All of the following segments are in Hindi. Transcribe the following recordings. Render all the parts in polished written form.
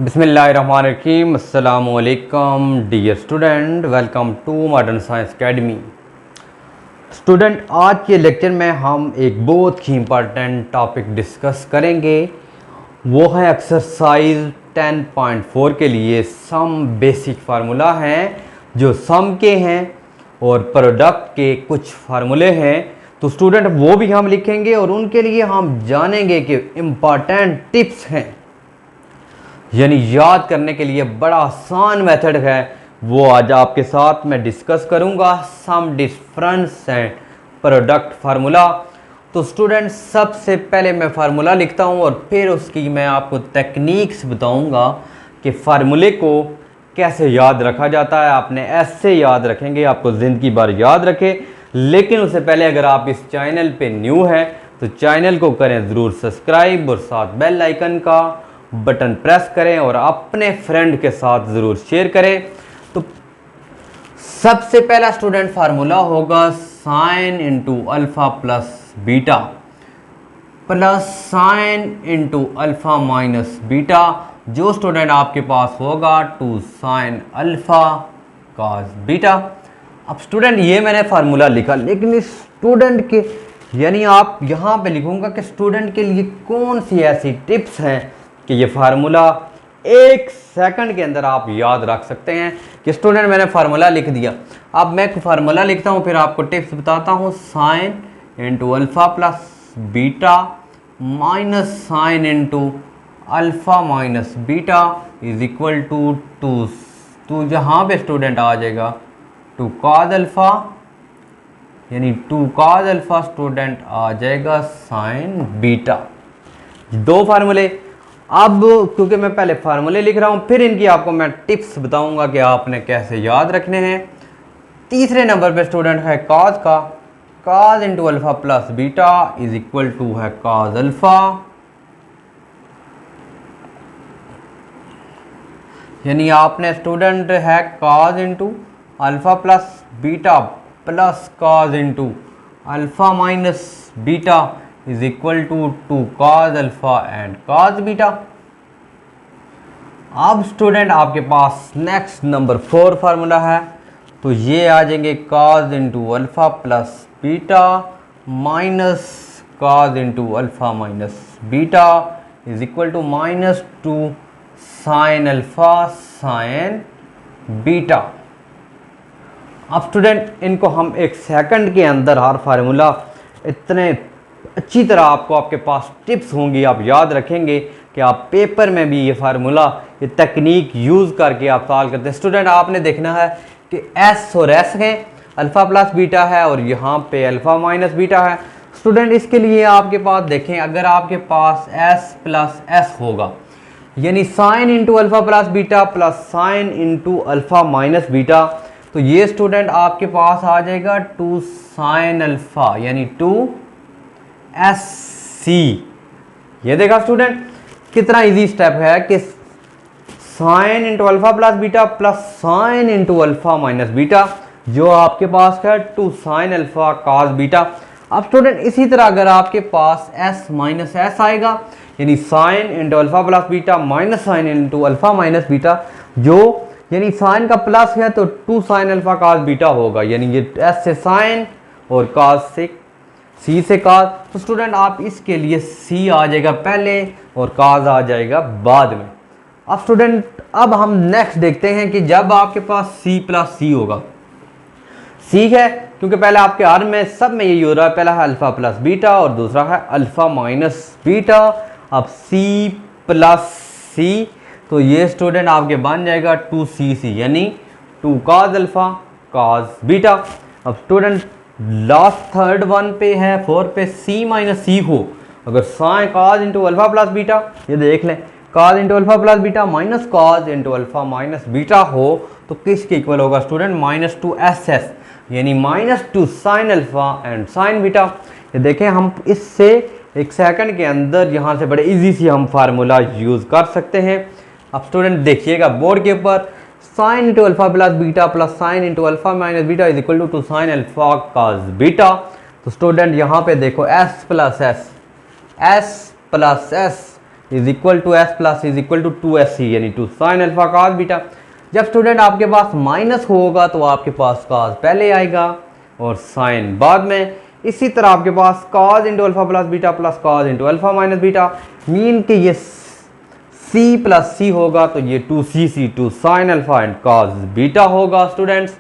बिस्मिल्लाहिर्रहमानिर्रहीम। अस्सलामु अलैकुम dear student, welcome to Modern Science Academy. Student, आज के लेक्चर में हम एक बहुत ही इम्पॉर्टेंट टॉपिक डिस्कस करेंगे। वो है एक्सरसाइज 10.4 के लिए सम बेसिक फार्मूला हैं जो सम के हैं और प्रोडक्ट के कुछ फार्मूले हैं। तो स्टूडेंट वो भी हम लिखेंगे और उनके लिए हम जानेंगे कि इम्पॉर्टेंट टिप्स हैं, यानी याद करने के लिए बड़ा आसान मेथड है, वो आज आपके साथ मैं डिस्कस करूंगा। Sum difference and product formula. तो स्टूडेंट सबसे पहले मैं फार्मूला लिखता हूं और फिर उसकी मैं आपको टेक्निक्स बताऊंगा कि फार्मूले को कैसे याद रखा जाता है। आपने ऐसे याद रखेंगे, आपको ज़िंदगी भर याद रखे। लेकिन उससे पहले अगर आप इस चैनल पे न्यू हैं तो चैनल को करें ज़रूर सब्सक्राइब और साथ बेल आइकन का बटन प्रेस करें और अपने फ्रेंड के साथ ज़रूर शेयर करें। तो सबसे पहला स्टूडेंट फार्मूला होगा sine into alpha plus beta plus sine into alpha minus beta, जो स्टूडेंट आपके पास होगा two sine alpha cos beta. अब स्टूडेंट ये मैंने फार्मूला लिखा, लेकिन इस स्टूडेंट के यानी आप यहाँ पे लिखूँगा कि स्टूडेंट के लिए कौन सी ऐसी टिप्स हैं कि ये फार्मूला एक सेकंड के अंदर आप याद रख सकते हैं। कि स्टूडेंट मैंने फार्मूला लिख दिया, अब मैं फार्मूला लिखता हूँ फिर आपको टिप्स बताता हूँ। Sine into alpha plus beta minus sine into alpha minus beta is equal to two जहाँ पे स्टूडेंट आ जाएगा टू कॉस अल्फ़ा, यानी टू कॉस अल्फ़ा स्टूडेंट आ जाएगा साइन बीटा। दो फार्मूले। अब क्योंकि मैं पहले फार्मूले लिख रहा हूँ फिर इनकी आपको मैं टिप्स बताऊंगा कि आपने कैसे याद रखने हैं। तीसरे नंबर पे स्टूडेंट है कॉस का, cos into alpha plus beta is equal to है कॉस अल्फ़ा, यानी आपने स्टूडेंट है cos into alpha plus beta plus cos into alpha minus beta is equal to cos alpha and cos beta. अब स्टूडेंट आपके पास नेक्स्ट नंबर 4 फार्मूला है, तो ये आ जाएंगे cos into alpha plus beta minus cos into alpha minus beta is equal to minus two sine alpha sine beta. अब स्टूडेंट इनको हम एक सेकंड के अंदर हर फार्मूला इतने अच्छी तरह आपको आपके पास टिप्स होंगी, आप याद रखेंगे कि आप पेपर में भी ये फार्मूला ये तकनीक यूज़ करके आप सॉल्व करते हैं। स्टूडेंट आपने देखना है कि एस और एस है, अल्फ़ा प्लस बीटा है और यहाँ पे अल्फ़ा माइनस बीटा है। स्टूडेंट इसके लिए आपके पास देखें, अगर आपके पास एस प्लस एस होगा यानी sine into alpha plus beta plus sine into alpha minus beta, तो ये स्टूडेंट आपके पास आ जाएगा टू साइन अल्फ़ा यानी टू एस सी। ये देखा स्टूडेंट कितना इजी स्टेप है कि sine into alpha plus beta plus sine into alpha minus beta, जो आपके पास है two sine alpha cos beta. अब स्टूडेंट इसी तरह अगर आपके पास एस माइनस एस आएगा यानी sine into alpha plus beta minus sine into alpha minus beta, जो यानी साइन का प्लस है तो two sine alpha cos beta होगा, यानी ये एस से साइन और कॉस से सी से कॉस। तो स्टूडेंट आप इसके लिए सी आ जाएगा पहले और कॉस आ जाएगा बाद में। अब स्टूडेंट अब हम नेक्स्ट देखते हैं कि जब आपके पास सी प्लस सी होगा, सी है क्योंकि पहले आपके हर में सब में यही हो रहा है, पहला है अल्फ़ा प्लस बीटा और दूसरा है अल्फ़ा माइनस बीटा। अब सी प्लस सी, तो ये स्टूडेंट आपके बन जाएगा टू सी सी यानी two cos alpha cos beta. अब स्टूडेंट लास्ट थर्ड वन पे है 4 पे सी माइनस सी हो, अगर sine cos into alpha plus beta, ये देख लें cos into alpha plus beta minus cos into alpha minus beta हो तो किसके इक्वल होगा student minus two S S यानी minus two sine alpha and sine beta. ये देखें हम इससे एक सेकंड के अंदर यहाँ से बड़े इजी से हम फार्मूला यूज़ कर सकते हैं। अब स्टूडेंट देखिएगा बोर्ड के ऊपर sine into alpha plus beta plus sine into alpha minus beta is equal to sine alpha cos beta. तो स्टूडेंट यहाँ पे देखो S plus S is equal to S plus is equal to 2SC यानी 2 साइन अल्फा कॉस बीटा। जब स्टूडेंट आपके पास माइनस होगा तो आपके पास कॉस पहले आएगा और साइन बाद में। इसी तरह आपके पास cos into alpha plus beta plus cos into alpha minus beta, mean कि ये सी प्लस सी होगा तो ये 2CC 2 sine alpha and cos beta होगा स्टूडेंट्स।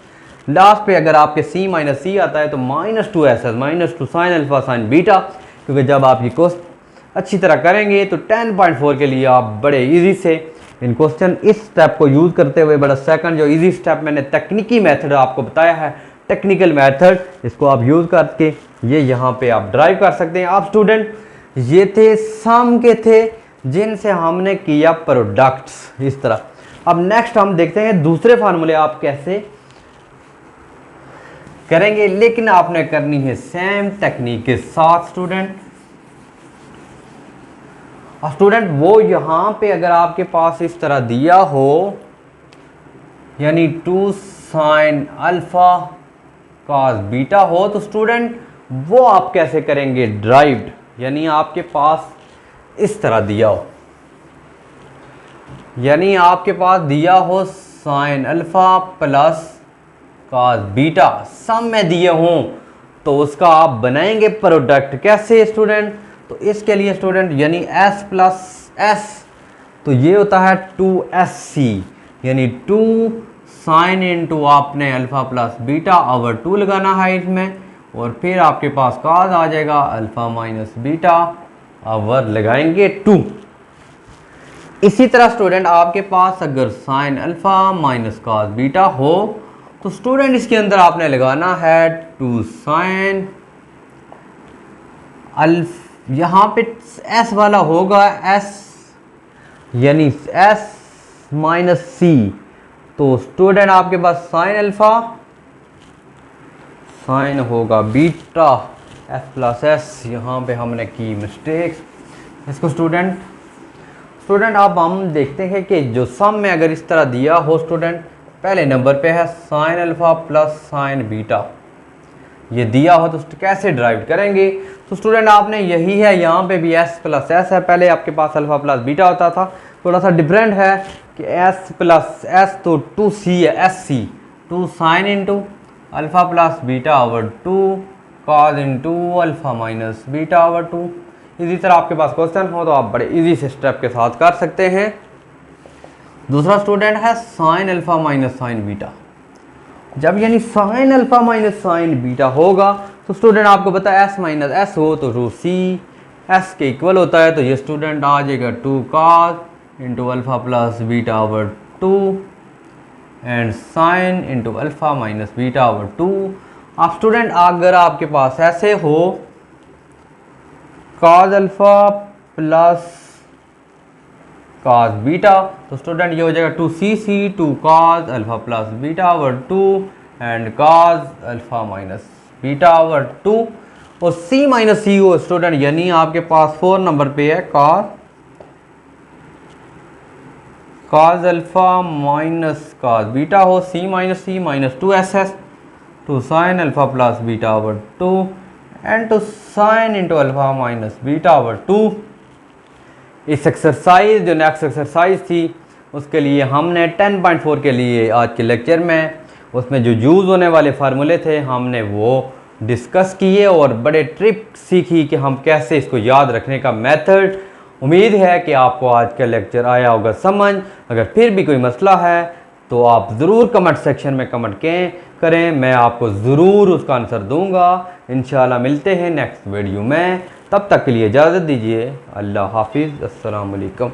लास्ट पे अगर आपके सी माइनस सी आता है तो -2SS -2 sine alpha sign beta, क्योंकि जब आप ये क्वेश्चन अच्छी तरह करेंगे तो 10.4 के लिए आप बड़े इजी से इन क्वेश्चन इस स्टेप को यूज़ करते हुए, बड़ा सेकंड जो इजी स्टेप मैंने तकनीकी मेथड आपको बताया है, टेक्निकल मेथड, इसको आप यूज़ करके ये यहाँ पे आप ड्राइव कर सकते हैं। आप स्टूडेंट ये थे सम के थे जिनसे हमने किया प्रोडक्ट्स इस तरह। अब नेक्स्ट हम देखते हैं दूसरे फार्मूले आप कैसे करेंगे, लेकिन आपने करनी है सेम टेक्निक के साथ स्टूडेंट। स्टूडेंट वो यहाँ पे अगर आपके पास इस तरह दिया हो यानी 2 साइन अल्फा कॉस बीटा हो तो स्टूडेंट वो आप कैसे करेंगे ड्राइव्ड, यानी आपके पास इस तरह दिया हो, यानी आपके पास दिया हो sign alpha plus cos beta सम में दिए हों तो उसका आप बनाएंगे प्रोडक्ट कैसे स्टूडेंट। तो इसके लिए स्टूडेंट यानी s प्लस s तो ये होता है 2SC यानी 2 साइन इंटू आपने अल्फा प्लस बीटा ओवर 2 लगाना है इसमें, और फिर आपके पास कॉस आ जाएगा अल्फा माइनस बीटा ओवर लगाएंगे 2। इसी तरह स्टूडेंट आपके पास अगर sine alpha minus cos beta हो तो स्टूडेंट इसके अंदर आपने लगाना है 2 साइन अल्फा, यहाँ पे s वाला होगा s यानी s माइनस सी, तो स्टूडेंट आपके पास साइन अल्फा साइन होगा बीटा f प्लस s, यहाँ पे हमने की मिस्टेक इसको स्टूडेंट अब हम देखते हैं कि जो सम में अगर इस तरह दिया हो स्टूडेंट, पहले नंबर पे है sign alpha plus sign beta, ये दिया हो तो कैसे ड्राइव करेंगे। तो स्टूडेंट आपने यही है, यहाँ पे भी s प्लस s है, पहले आपके पास अल्फा प्लस बीटा होता था, थोड़ा सा डिफरेंट है कि s प्लस s तो 2c है, SC 2 sine into alpha plus beta over 2 cos into alpha minus beta over 2। इसी तरह आपके पास क्वेश्चन हो तो आप बड़े इजी से स्टेप के साथ कर सकते हैं। दूसरा स्टूडेंट है sine alpha minus sign beta, जब यानी sine alpha minus sign beta होगा तो स्टूडेंट आपको पता है s माइनस s हो तो रूट सी s के इक्वल होता है, तो ये स्टूडेंट आ जाएगा 2 cos into alpha plus beta over 2 and sign into alpha minus beta over 2। आप स्टूडेंट अगर आपके पास ऐसे हो cos alpha plus cos beta तो स्टूडेंट ये हो जाएगा 2CC 2 cos alpha plus beta over 2 and cos alpha minus beta over 2, और C माइनस सी हो स्टूडेंट यानी आपके पास 4 नंबर पे है cos alpha minus cos beta हो, C minus C minus 2SS 2 sine alpha plus beta over 2 and 2 sine into alpha minus beta over 2। इस एक्सरसाइज जो नेक्स्ट एक्सरसाइज थी उसके लिए हमने 10.4 के लिए आज के लेक्चर में उसमें जो यूज़ होने वाले फार्मूले थे हमने वो डिस्कस किए और बड़े ट्रिक सीखी कि हम कैसे इसको याद रखने का मेथड। उम्मीद है कि आपको आज का लेक्चर आया होगा समझ। अगर फिर भी कोई मसला है तो आप ज़रूर कमेंट सेक्शन में कमेंट करें, मैं आपको ज़रूर उसका आंसर दूंगा। इंशाल्लाह मिलते हैं नेक्स्ट वीडियो में, तब तक के लिए इजाज़त दीजिए। अल्लाह हाफिज़, अस्सलाम वालेकुम।